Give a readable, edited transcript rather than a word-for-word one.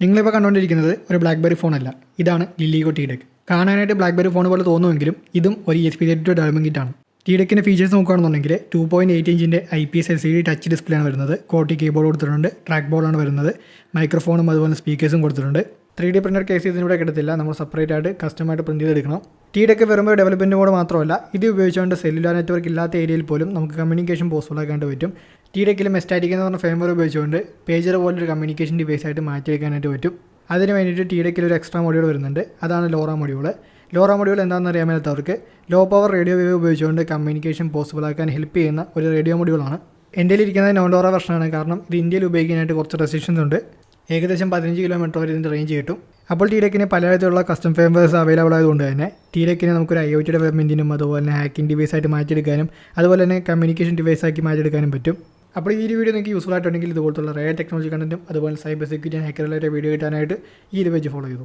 നിങ്ങളിപ്പോൾ കണ്ടുകൊണ്ടിരിക്കുന്നത് ഒരു ബ്ലാക്ക്ബെറി ഫോണല്ല, ഇതാണ് ലിലിഗോ ടി-ഡെക്ക്. കാണാനായിട്ട് ബ്ലാക്ക്ബെറി ഫോൺ പോലെ തോന്നുമെങ്കിലും ഇതും ഒരു ESP32 ഡെവലപ്മെൻറ്റ് കിറ്റാണ്. ടി-ഡെക്കിൻ്റെ ഫീച്ചേഴ്സ് നോക്കുകയാണെന്നുണ്ടെങ്കിൽ 2.8 ഇഞ്ചിൻ്റെ IPS LCD ടച്ച് ഡിസ്പ്ലേ ആണ് വരുന്നത്. കോട്ടി കീബോർഡ് കൊടുത്തിട്ടുണ്ട്, ട്രാക്ക് ബോർഡാണ് വരുന്നത്, മൈക്രോഫോണും അതുപോലെ സ്പീക്കേഴ്സും കൊടുത്തിട്ടുണ്ട്. 3D പ്രിൻ്റർ കേസ് ഇതിലൂടെ കിട്ടത്തില്ല, നമ്മൾ സെപ്പറേറ്റ് ആയിട്ട് കസ്റ്റമായിട്ട് പ്രിൻറ്റ് ചെയ്തെടുക്കണം. ടി-ഡെക്ക് വരുമ്പോൾ ഡെവലപ്മെൻറ്റ് മോഡ് മാത്രമല്ല, ഇത് ഉപയോഗിച്ചുകൊണ്ട് സെല്ലുലാർ നെറ്റ്വർക്ക് ഇല്ലാത്ത ഏരിയയിൽ പോലും നമുക്ക് കമ്മ്യൂണിക്കേഷൻ പോസിബിൾ ആക്കാണ്ട് പറ്റും. ടി-ഡെക്കിൽ മെസ്റ്റാറ്റിക് എന്ന് പറഞ്ഞ ഫ്രെയിംവെയർ ഉപയോഗിച്ചുകൊണ്ട് പേജർ പോലൊരു കമ്മ്യൂണിക്കേഷൻ ഡിവൈസ് ആയിട്ട് മാറ്റിവെക്കാനായിട്ട് പറ്റും. അതിന് വേണ്ടിയിട്ട് ടി-ഡെക്കിൽ ഒരു എക്സ്ട്രാ മൊഡ്യൂൾ വരുന്നുണ്ട്, അതാണ് ലോറ മൊഡ്യൂൾ. ലോറ മൊഡ്യൂൾ എന്താണെന്ന് അറിയാൻ മേലാത്തവർക്ക് ലോ പവർ റേഡിയോ വേവ് ഉപയോഗിച്ചുകൊണ്ട് കമ്മ്യൂണിക്കേഷൻ പോസിബിൾ ആക്കാൻ ഹെൽപ്പ് ചെയ്യുന്ന ഒരു റേഡിയോ മൊഡ്യൂളാണ്. എൻ്റെ ഇരിക്കുന്നത് നോൺ ലോറ വെർഷനാണ്, കാരണം ഇത് ഇന്ത്യയിൽ ഉപയോഗിക്കാനായിട്ട് കുറച്ച് റെസ്ട്രിക്ഷൻസ് ഉണ്ട്. ഏകദേശം 15 കിലോമീറ്റർ വരെ ഇതിൻ്റെ റേഞ്ച് കിട്ടും. അപ്പോൾ ടി-ഡെക്കിന് പലതരത്തിലുള്ള കസ്റ്റം ഫ്രെയിംവെയർസ് അവൈലബിൾ ആയതുകൊണ്ട് തന്നെ ടി-ഡെക്കിനെ നമുക്കൊരു IoT ഡെവലപ്മെൻറ്റിനും അതുപോലെ തന്നെ ഹാക്കിംഗ് ഡിവൈസ് ആയിട്ട് മാറ്റിയെടുക്കാനും അതുപോലെ തന്നെ കമ്മ്യൂണിക്കേഷൻ ഡിവൈസ് ആക്കി മാറ്റിയെടുക്കാനും പറ്റും. അപ്പോൾ ഈ ഒരു വീഡിയോ നിങ്ങൾക്ക് യൂസ്ഫുൾ ആയിട്ടുണ്ടെങ്കിൽ ഇതുപോലത്തുള്ള റേ ടെക്നോളജി കണ്ടന്റും അതുപോലെ cyber security and hacker related video കിട്ടാനായിട്ട് ഈ ഒരു പേജ് ഫോളോ ചെയ്തു.